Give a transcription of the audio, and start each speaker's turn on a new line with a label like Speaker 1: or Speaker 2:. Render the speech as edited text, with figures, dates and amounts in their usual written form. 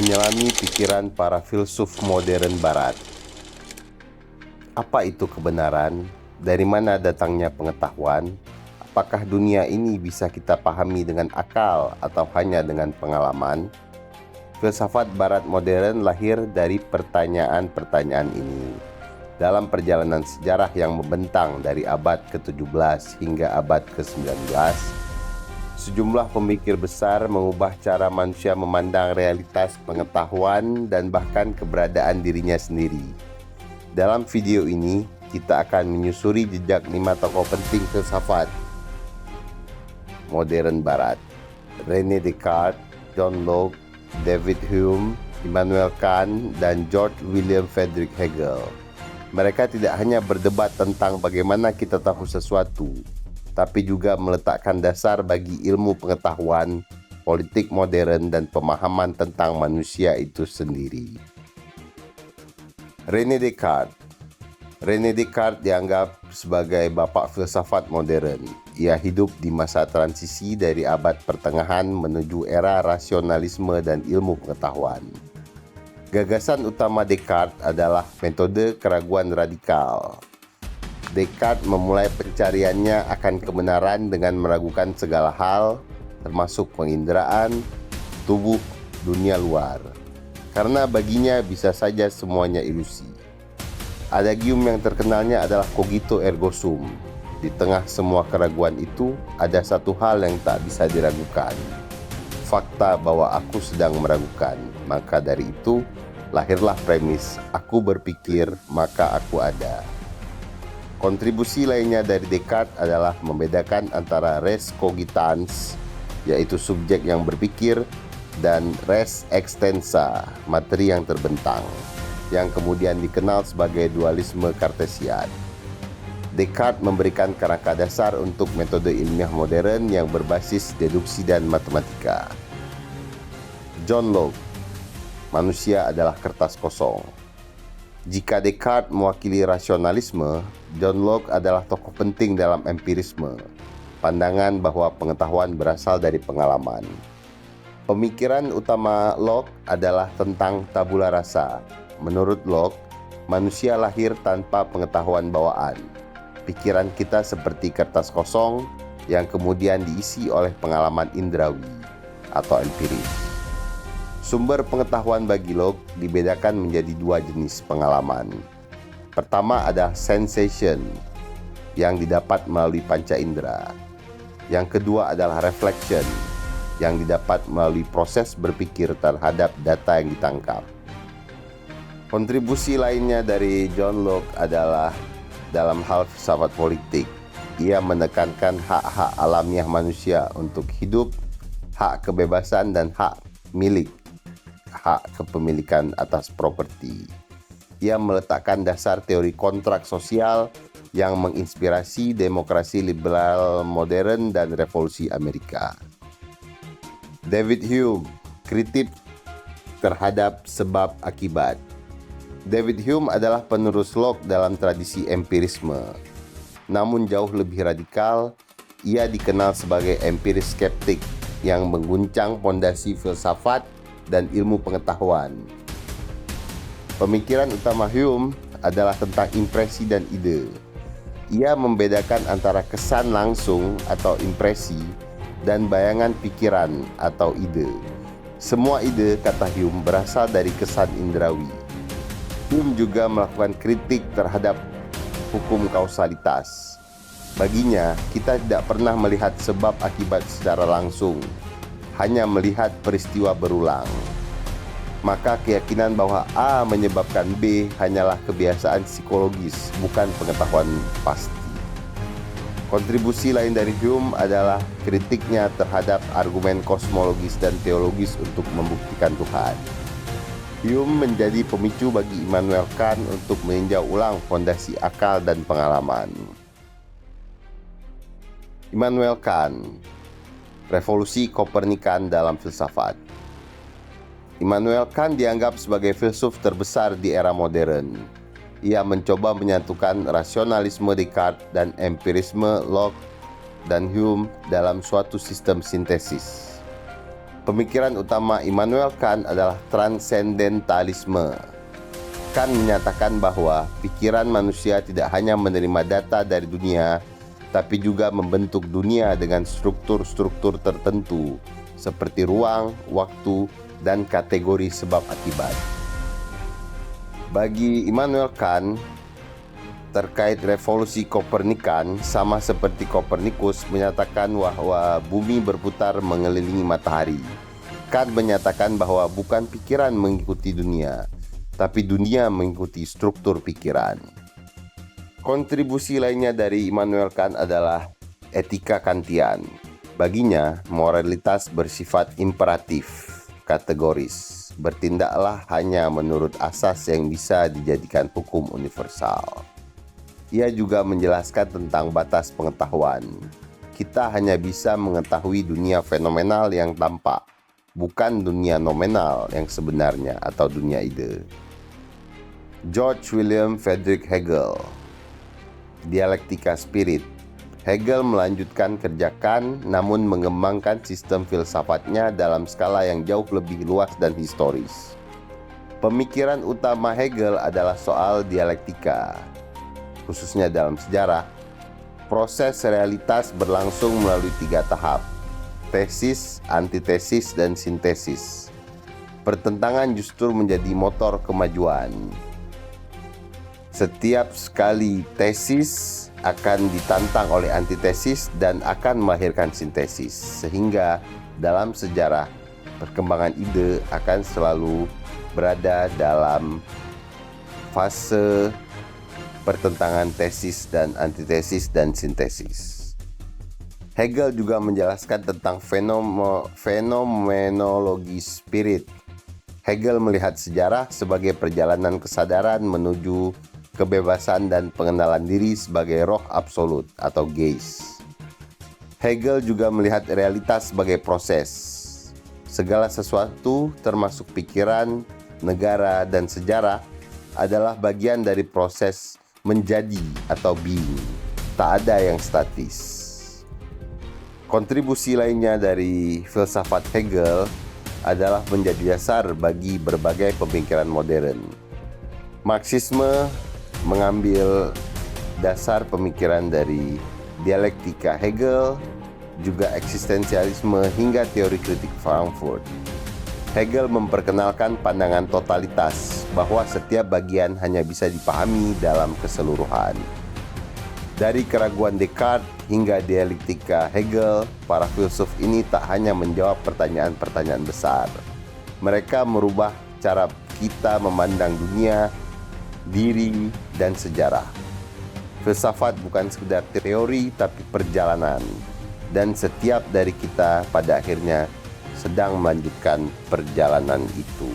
Speaker 1: menyelami pikiran para filsuf modern Barat. Apa itu kebenaran? Dari mana datangnya pengetahuan? Apakah dunia ini bisa kita pahami dengan akal atau hanya dengan pengalaman? Filsafat Barat modern lahir dari pertanyaan-pertanyaan ini. Dalam perjalanan sejarah yang membentang dari abad ke-17 hingga abad ke-19, sejumlah pemikir besar mengubah cara manusia memandang realitas pengetahuan dan bahkan keberadaan dirinya sendiri. Dalam video ini, kita akan menyusuri jejak 5 tokoh penting filsafat modern Barat: René Descartes, John Locke, David Hume, Immanuel Kant, dan George William Friedrich Hegel. Mereka tidak hanya berdebat tentang bagaimana kita tahu sesuatu, tapi juga meletakkan dasar bagi ilmu pengetahuan, politik modern, dan pemahaman tentang manusia itu sendiri. René Descartes. René Descartes dianggap sebagai bapak filsafat modern. Ia hidup di masa transisi dari abad pertengahan menuju era rasionalisme dan ilmu pengetahuan. Gagasan utama Descartes adalah metode keraguan radikal. Descartes memulai pencariannya akan kebenaran dengan meragukan segala hal, termasuk penginderaan, tubuh, dunia luar. Karena baginya bisa saja semuanya ilusi. Adagium yang terkenalnya adalah cogito ergo sum. Di tengah semua keraguan itu, ada satu hal yang tak bisa diragukan. Fakta bahwa aku sedang meragukan. Maka dari itu, lahirlah premis, aku berpikir, maka aku ada. Kontribusi lainnya dari Descartes adalah membedakan antara res cogitans, yaitu subjek yang berpikir, dan res extensa, materi yang terbentang, yang kemudian dikenal sebagai dualisme Kartesian. Descartes memberikan kerangka dasar untuk metode ilmiah modern yang berbasis deduksi dan matematika. John Locke. Manusia adalah kertas kosong. Jika Descartes mewakili rasionalisme, John Locke adalah tokoh penting dalam empirisme, pandangan bahwa pengetahuan berasal dari pengalaman. Pemikiran utama Locke adalah tentang tabula rasa. Menurut Locke, manusia lahir tanpa pengetahuan bawaan. Pikiran kita seperti kertas kosong yang kemudian diisi oleh pengalaman indrawi atau empiris. Sumber pengetahuan bagi Locke dibedakan menjadi dua jenis pengalaman. Pertama adalah sensation yang didapat melalui panca indera. Yang kedua adalah reflection yang didapat melalui proses berpikir terhadap data yang ditangkap. Kontribusi lainnya dari John Locke adalah dalam hal filsafat politik. Ia menekankan hak-hak alamiah manusia untuk hidup, hak kebebasan, dan hak milik, hak kepemilikan atas properti. Ia meletakkan dasar teori kontrak sosial yang menginspirasi demokrasi liberal modern dan revolusi Amerika. David Hume, kritik terhadap sebab akibat. David Hume adalah penerus Locke dalam tradisi empirisme. Namun jauh lebih radikal, ia dikenal sebagai empiris skeptik yang mengguncang fondasi filsafat dan ilmu pengetahuan. Pemikiran utama Hume adalah tentang impresi dan ide. Ia membedakan antara kesan langsung atau impresi dan bayangan pikiran atau ide. Semua ide, kata Hume, berasal dari kesan indrawi. Hume juga melakukan kritik terhadap hukum kausalitas. Baginya, kita tidak pernah melihat sebab akibat secara langsung, hanya melihat peristiwa berulang. Maka keyakinan bahwa A menyebabkan B hanyalah kebiasaan psikologis, bukan pengetahuan pasti. Kontribusi lain dari Hume adalah kritiknya terhadap argumen kosmologis dan teologis untuk membuktikan Tuhan. Hume menjadi pemicu bagi Immanuel Kant untuk meninjau ulang fondasi akal dan pengalaman. Immanuel Kant, revolusi Kopernikan dalam filsafat. Immanuel Kant dianggap sebagai filsuf terbesar di era modern. Ia mencoba menyatukan rasionalisme Descartes dan empirisme Locke dan Hume dalam suatu sistem sintesis. Pemikiran utama Immanuel Kant adalah transendentalisme. Kant menyatakan bahwa pikiran manusia tidak hanya menerima data dari dunia, tapi juga membentuk dunia dengan struktur-struktur tertentu, seperti ruang, waktu, dan kategori sebab akibat. Bagi Immanuel Kant, terkait revolusi Kopernikan, sama seperti Kopernikus menyatakan bahwa bumi berputar mengelilingi matahari. Kant menyatakan bahwa bukan pikiran mengikuti dunia, tapi dunia mengikuti struktur pikiran. Kontribusi lainnya dari Immanuel Kant adalah etika Kantian. Baginya, moralitas bersifat imperatif, kategoris. Bertindaklah hanya menurut asas yang bisa dijadikan hukum universal. Ia juga menjelaskan tentang batas pengetahuan. Kita hanya bisa mengetahui dunia fenomenal yang tampak, bukan dunia nominal yang sebenarnya atau dunia ide. George William Friedrich Hegel, Dialektika Spirit. Hegel melanjutkan kerja Kant namun mengembangkan sistem filsafatnya dalam skala yang jauh lebih luas dan historis. Pemikiran utama Hegel adalah soal dialektika. Khususnya dalam sejarah, proses realitas berlangsung melalui 3 tahap: tesis, antitesis, dan sintesis. Pertentangan justru menjadi motor kemajuan. Setiap sekali tesis akan ditantang oleh antitesis dan akan melahirkan sintesis, sehingga dalam sejarah perkembangan ide akan selalu berada dalam fase pertentangan tesis dan antitesis dan sintesis. Hegel juga menjelaskan tentang fenomenologi spirit. Hegel melihat sejarah sebagai perjalanan kesadaran menuju kebebasan dan pengenalan diri sebagai roh absolut atau geist. Hegel juga melihat realitas sebagai proses. Segala sesuatu termasuk pikiran, negara, dan sejarah adalah bagian dari proses menjadi atau being. Tak ada yang statis. Kontribusi lainnya dari filsafat Hegel adalah menjadi dasar bagi berbagai pemikiran modern. Marxisme mengambil dasar pemikiran dari dialektika Hegel, juga eksistensialisme hingga teori kritik Frankfurt. Hegel memperkenalkan pandangan totalitas bahwa setiap bagian hanya bisa dipahami dalam keseluruhan. Dari keraguan Descartes hingga dialektika Hegel, para filsuf ini tak hanya menjawab pertanyaan-pertanyaan besar. Mereka merubah cara kita memandang dunia, diri, dan sejarah. Filsafat bukan sekedar teori tapi perjalanan, dan setiap dari kita pada akhirnya sedang melanjutkan perjalanan itu.